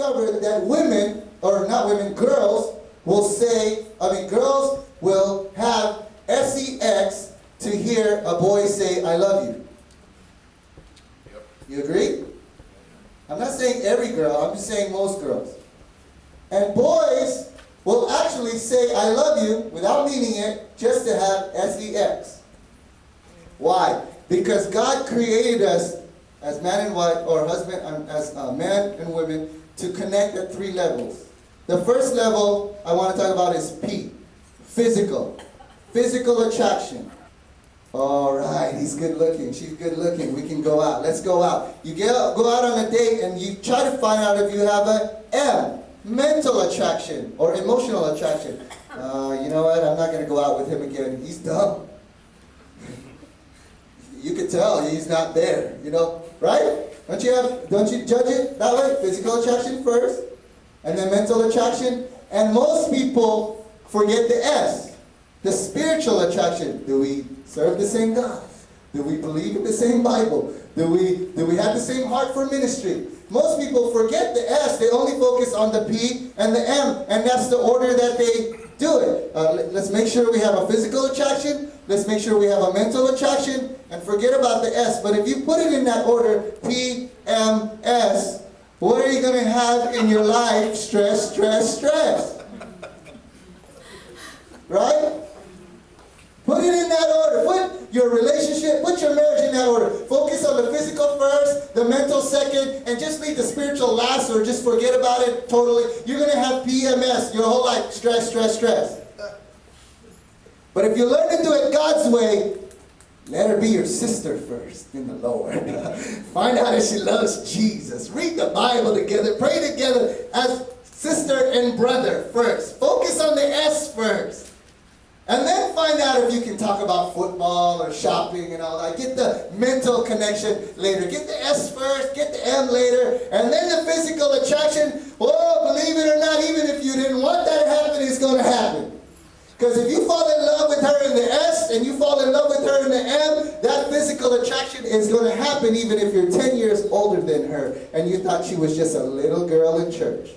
discovered that women, or not women, girls will girls will have sex to hear a boy say, I love you. Yep. You agree? I'm not saying every girl, I'm just saying most girls. And boys will actually say, I love you, without meaning it, just to have sex. Why? Because God created us as man and wife, or husband, as man and women, to connect at 3 levels. The first level I want to talk about is P, physical. Physical attraction. All right, he's good looking, she's good looking, we can go out. Let's go out. You go out on a date and you try to find out if you have a M, mental attraction or emotional attraction. You know what, I'm not going to go out with him again. He's dumb. You could tell he's not there, you know, right? Don't you judge it that way? Physical attraction first, and then mental attraction. And most people forget the S, the spiritual attraction. Do we serve the same God? Do we believe in the same Bible? Do we have the same heart for ministry? Most people forget the S. They only focus on the P and the M, and that's the order that they do it. Let's make sure we have a physical attraction. Let's make sure we have a mental attraction, and forget about the S. But if you put it in that order, P, M, S, what are you going to have in your life? Stress, stress, stress. Right? Put it in that order. Put your relationship, put your marriage in that order. Focus on the physical first, the mental second, and just leave the spiritual last, or just forget about it totally. You're going to have PMS your whole life. Stress, stress, stress. But if you learn to do it God's way, let her be your sister first in the Lord. Find out if she loves Jesus. Read the Bible together. Pray together as sister and brother first. Focus on the S first. And then find out if you can talk about football or shopping and all that. Get the mental connection later. Get the S first, get the M later, and then the physical attraction. Oh, believe it or not, even if you didn't want that to happen, it's going to happen. Because if you fall in love with her in the S and you fall in love with her in the M, that physical attraction is going to happen even if you're 10 years older than her and you thought she was just a little girl in church.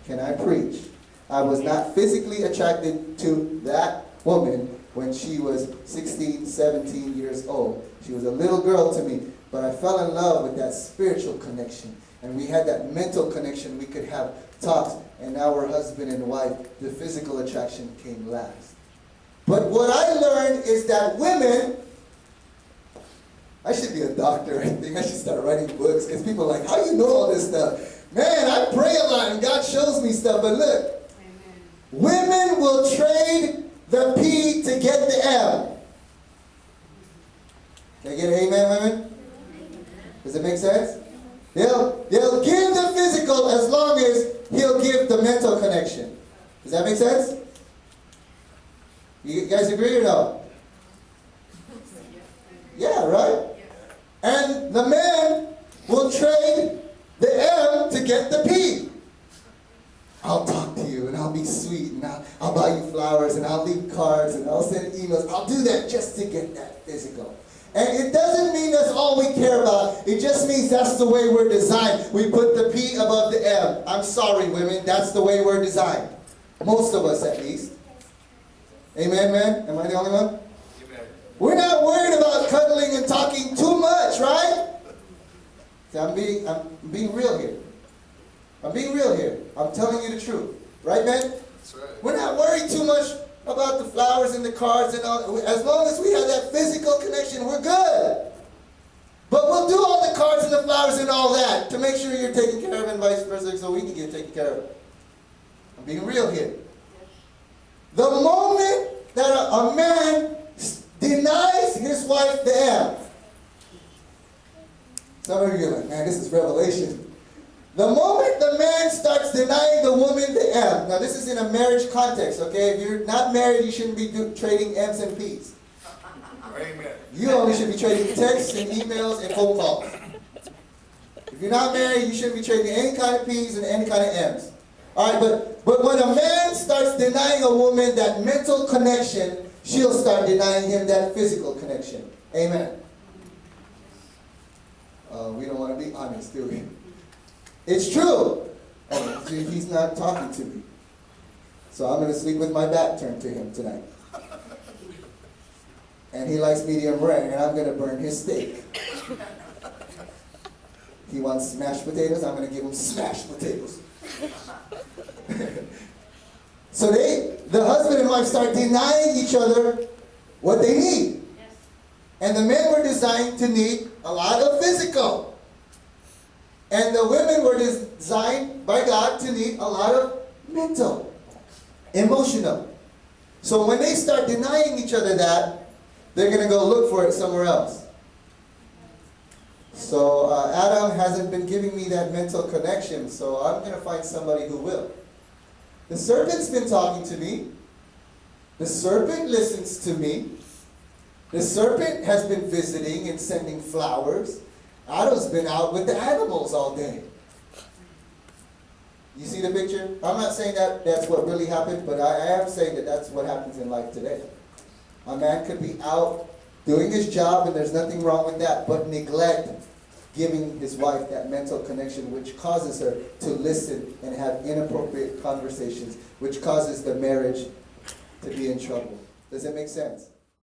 Can I preach? I was not physically attracted to that woman when she was 16, 17 years old. She was a little girl to me, but I fell in love with that spiritual connection. And we had that mental connection. We could have talks, and now we're husband and wife. The physical attraction came last. But what I learned is that women, I should be a doctor. I think I should start writing books, because people are like, how you know all this stuff? Man, I pray a lot and God shows me stuff, but look, women will trade the P to get the M. Can I get an amen, women? Does it make sense? They'll give the physical as long as he'll give the mental connection. Does that make sense? You guys agree or no? Yeah, right? And the man will trade the M to get the P. I'll talk to you, and I'll be sweet, and I'll buy you flowers, and I'll leave cards, and I'll send emails. I'll do that just to get that physical. And it doesn't mean that's all we care about. It just means that's the way we're designed. We put the P above the M. I'm sorry, women. That's the way we're designed. Most of us, at least. Amen, man? Am I the only one? Amen. We're not worried about cuddling and talking too much, right? See, I'm being real here. I'm being real here. I'm telling you the truth. Right, man? That's right. We're not worried too much about the flowers and the cards and all. As long as we have that physical connection, we're good. But we'll do all the cards and the flowers and all that to make sure you're taken care of, and vice versa, so we can get taken care of. I'm being real here. The moment that a man denies his wife the M. Some of you are like, man, this is revelation. The moment the man starts denying the woman the M. Now this is in a marriage context, okay? If you're not married, you shouldn't be trading M's and P's. Amen. You only should be trading texts and emails and phone calls. If you're not married, you shouldn't be trading any kind of P's and any kind of M's. Alright, but when a man starts denying a woman that mental connection, she'll start denying him that physical connection. Amen. We don't want to be honest, do we? It's true. he's not talking to me. So I'm going to sleep with my back turned to him tonight. And he likes medium rare, and I'm going to burn his steak. He wants mashed potatoes, I'm going to give him smashed potatoes. So the husband and wife start denying each other what they need. Yes. And the men were designed to need a lot of physical. And the women were designed by God to need a lot of mental, emotional. So when they start denying each other that, they're going to go look for it somewhere else. So Adam hasn't been giving me that mental connection, so I'm going to find somebody who will. The serpent's been talking to me. The serpent listens to me. The serpent has been visiting and sending flowers. Adam's been out with the animals all day. You see the picture? I'm not saying that that's what really happened, but I am saying that that's what happens in life today. A man could be out doing his job, and there's nothing wrong with that, but neglect giving his wife that mental connection, which causes her to listen and have inappropriate conversations, which causes the marriage to be in trouble. Does that make sense?